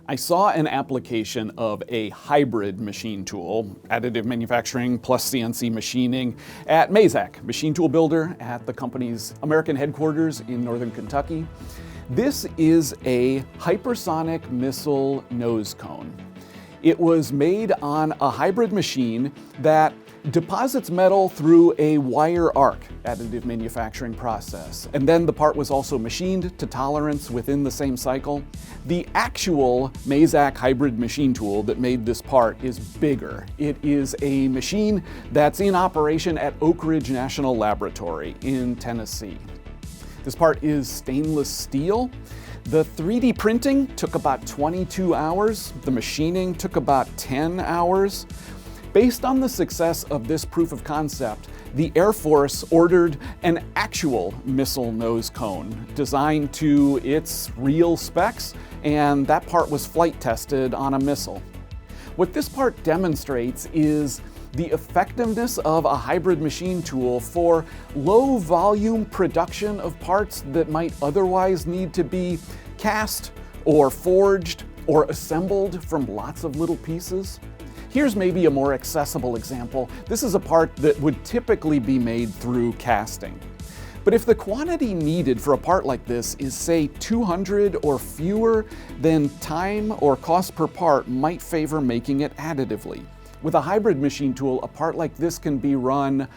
I saw an application of a hybrid machine tool, additive manufacturing plus CNC machining, at Mazak, machine tool builder at the company's American headquarters in northern Kentucky. This is a hypersonic missile nose cone. It was made on a hybrid machine that deposits metal through a wire arc additive manufacturing process. And then the part was also machined to tolerance within the same cycle. The actual Mazak hybrid machine tool that made this part is bigger. It is a machine that's in operation at Oak Ridge National Laboratory in Tennessee. This part is stainless steel. The 3D printing took about 22 hours. The machining took about 10 hours. Based on the success of this proof of concept, the Air Force ordered an actual missile nose cone designed to its real specs, and that part was flight tested on a missile. What this part demonstrates is the effectiveness of a hybrid machine tool for low volume production of parts that might otherwise need to be cast or forged or assembled from lots of little pieces. Here's maybe a more accessible example. This is a part that would typically be made through casting. But if the quantity needed for a part like this is, say, 200 or fewer, then time or cost per part might favor making it additively. With a hybrid machine tool, a part like this can be run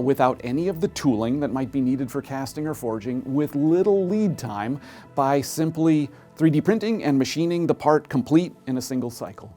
without any of the tooling that might be needed for casting or forging, with little lead time, by simply 3D printing and machining the part complete in a single cycle.